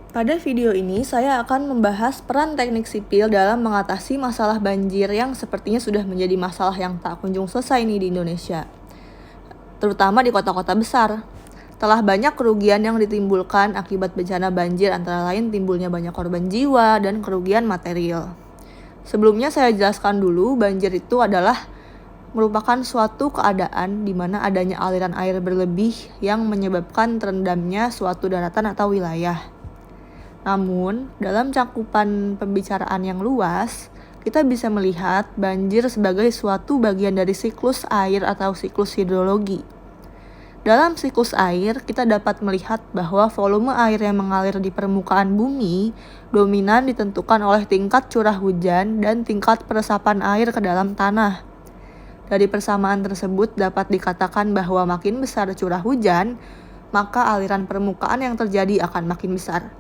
Pada video ini, saya akan membahas peran teknik sipil dalam mengatasi masalah banjir yang sepertinya sudah menjadi masalah yang tak kunjung selesai nih di Indonesia, terutama di kota-kota besar. Telah banyak kerugian yang ditimbulkan akibat bencana banjir, antara lain timbulnya banyak korban jiwa dan kerugian material. Sebelumnya saya jelaskan dulu, banjir itu adalah merupakan suatu keadaan di mana adanya aliran air berlebih yang menyebabkan terendamnya suatu daratan atau wilayah. Namun, dalam cakupan pembicaraan yang luas, kita bisa melihat banjir sebagai suatu bagian dari siklus air atau siklus hidrologi. Dalam siklus air, kita dapat melihat bahwa volume air yang mengalir di permukaan bumi dominan ditentukan oleh tingkat curah hujan dan tingkat peresapan air ke dalam tanah. Dari persamaan tersebut dapat dikatakan bahwa makin besar curah hujan, maka aliran permukaan yang terjadi akan makin besar.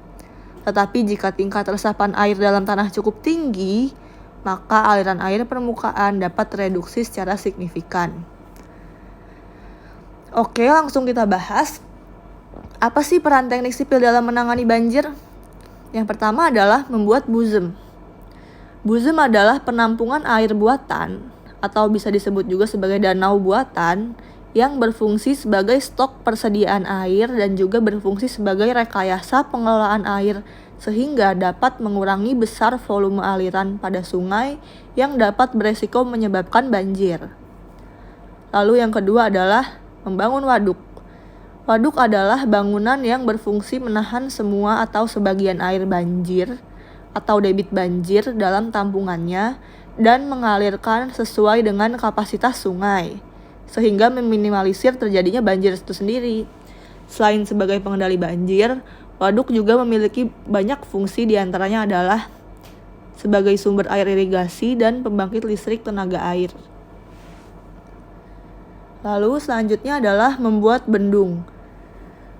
Tetapi jika tingkat resapan air dalam tanah cukup tinggi, maka aliran air permukaan dapat tereduksi secara signifikan. Oke, langsung kita bahas. Apa sih peran teknik sipil dalam menangani banjir? Yang pertama adalah membuat buzem. Buzem adalah penampungan air buatan, atau bisa disebut juga sebagai danau buatan, yang berfungsi sebagai stok persediaan air dan juga berfungsi sebagai rekayasa pengelolaan air sehingga dapat mengurangi besar volume aliran pada sungai yang dapat beresiko menyebabkan banjir. Lalu yang kedua adalah membangun waduk. Waduk adalah bangunan yang berfungsi menahan semua atau sebagian air banjir atau debit banjir dalam tampungannya dan mengalirkan sesuai dengan kapasitas sungai, sehingga meminimalisir terjadinya banjir itu sendiri. Selain sebagai pengendali banjir, waduk juga memiliki banyak fungsi, diantaranya adalah sebagai sumber air irigasi dan pembangkit listrik tenaga air. Lalu selanjutnya adalah membuat bendung.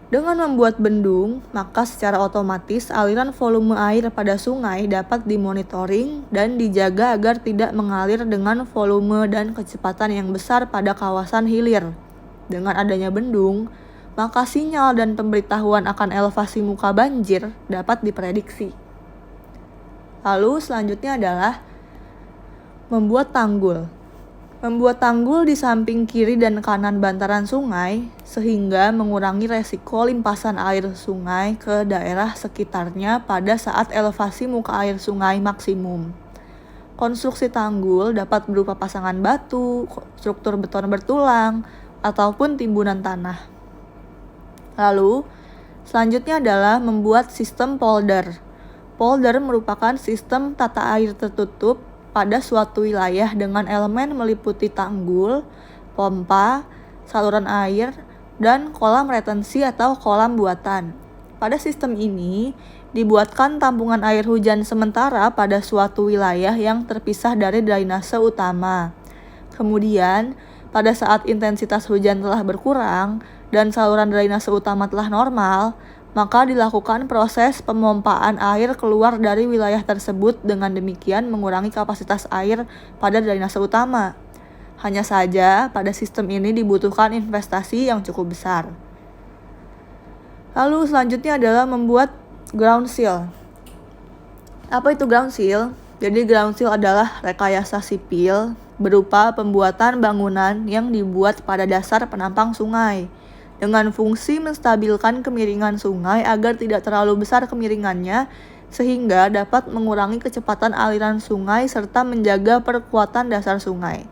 Dengan membuat bendung, maka secara otomatis aliran volume air pada sungai dapat dimonitoring dan dijaga agar tidak mengalir dengan volume dan kecepatan yang besar pada kawasan hilir. Dengan adanya bendung, maka sinyal dan pemberitahuan akan elevasi muka banjir dapat diprediksi. Lalu selanjutnya adalah membuat tanggul. Membuat tanggul di samping kiri dan kanan bantaran sungai sehingga mengurangi resiko limpasan air sungai ke daerah sekitarnya pada saat elevasi muka air sungai maksimum. Konstruksi tanggul dapat berupa pasangan batu, struktur beton bertulang, ataupun timbunan tanah. Lalu, selanjutnya adalah membuat sistem polder. Polder merupakan sistem tata air tertutup pada suatu wilayah dengan elemen meliputi tanggul, pompa, saluran air, dan kolam retensi atau kolam buatan. Pada sistem ini, dibuatkan tampungan air hujan sementara pada suatu wilayah yang terpisah dari drainase utama. Kemudian, pada saat intensitas hujan telah berkurang dan saluran drainase utama telah normal, maka dilakukan proses pemompaan air keluar dari wilayah tersebut, dengan demikian mengurangi kapasitas air pada drainase utama. Hanya saja pada sistem ini dibutuhkan investasi yang cukup besar. Lalu selanjutnya adalah membuat ground seal. Apa itu ground seal? Jadi ground seal adalah rekayasa sipil berupa pembuatan bangunan yang dibuat pada dasar penampang sungai dengan fungsi menstabilkan kemiringan sungai agar tidak terlalu besar kemiringannya sehingga dapat mengurangi kecepatan aliran sungai serta menjaga perkuatan dasar sungai.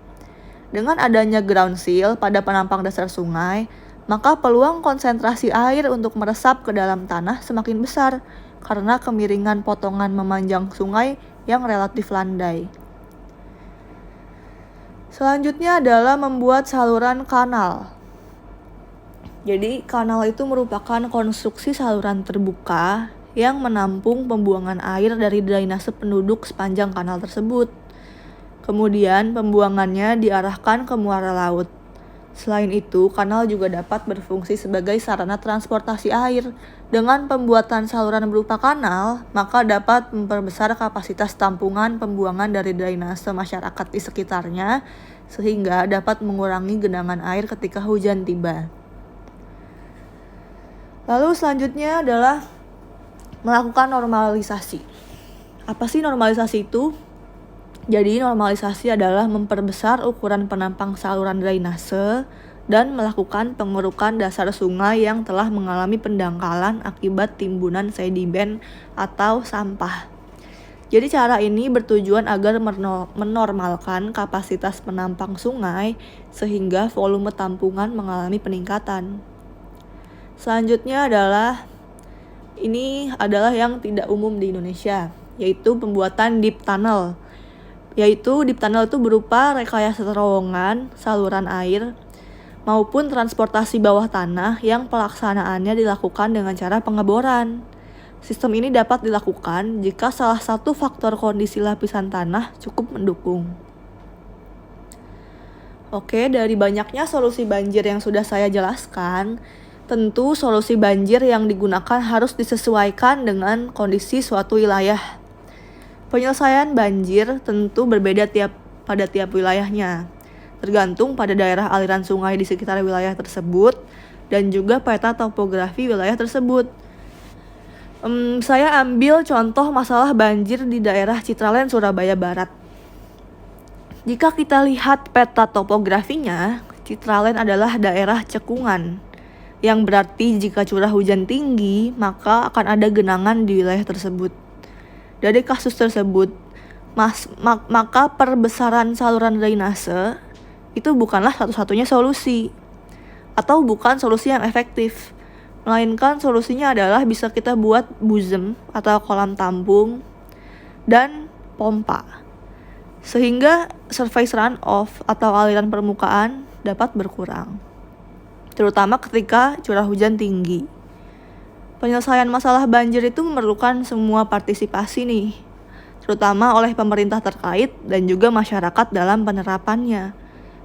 Dengan adanya ground seal pada penampang dasar sungai, maka peluang konsentrasi air untuk meresap ke dalam tanah semakin besar karena kemiringan potongan memanjang sungai yang relatif landai. Selanjutnya adalah membuat saluran kanal. Jadi kanal itu merupakan konstruksi saluran terbuka yang menampung pembuangan air dari drainase penduduk sepanjang kanal tersebut. Kemudian pembuangannya diarahkan ke muara laut. Selain itu, kanal juga dapat berfungsi sebagai sarana transportasi air. Dengan pembuatan saluran berupa kanal, maka dapat memperbesar kapasitas tampungan pembuangan dari drainase masyarakat di sekitarnya, sehingga dapat mengurangi genangan air ketika hujan tiba. Lalu selanjutnya adalah Melakukan normalisasi. Apa sih normalisasi itu? Jadi normalisasi adalah memperbesar ukuran penampang saluran drainase dan melakukan pengerukan dasar sungai yang telah mengalami pendangkalan akibat timbunan sedimen atau sampah. Jadi cara ini bertujuan agar menormalkan kapasitas penampang sungai sehingga volume tampungan mengalami peningkatan. Selanjutnya ini adalah yang tidak umum di Indonesia, yaitu pembuatan deep tunnel. Deep tunnel itu berupa rekayasa terowongan, saluran air, maupun transportasi bawah tanah yang pelaksanaannya dilakukan dengan cara pengeboran. Sistem ini dapat dilakukan jika salah satu faktor kondisi lapisan tanah cukup mendukung. Oke, dari banyaknya solusi banjir yang sudah saya jelaskan, tentu solusi banjir yang digunakan harus disesuaikan dengan kondisi suatu wilayah. Penyelesaian banjir tentu berbeda pada tiap wilayahnya, tergantung pada daerah aliran sungai di sekitar wilayah tersebut dan juga peta topografi wilayah tersebut. Saya ambil contoh masalah banjir di daerah Citraland, Surabaya Barat. Jika kita lihat peta topografinya, Citraland adalah daerah cekungan, yang berarti jika curah hujan tinggi, maka akan ada genangan di wilayah tersebut. Dari kasus tersebut, maka perbesaran saluran drainase itu bukanlah satu-satunya solusi, atau bukan solusi yang efektif, melainkan solusinya adalah bisa kita buat buzem atau kolam tampung dan pompa, sehingga surface runoff atau aliran permukaan dapat berkurang, terutama ketika curah hujan tinggi. Penyelesaian masalah banjir itu memerlukan semua partisipasi nih, terutama oleh pemerintah terkait dan juga masyarakat dalam penerapannya.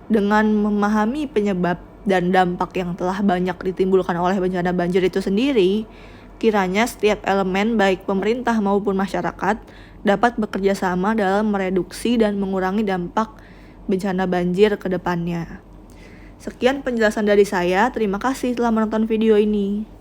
Dengan memahami penyebab dan dampak yang telah banyak ditimbulkan oleh bencana banjir itu sendiri, kiranya setiap elemen baik pemerintah maupun masyarakat dapat bekerja sama dalam mereduksi dan mengurangi dampak bencana banjir ke depannya. Sekian penjelasan dari saya, terima kasih telah menonton video ini.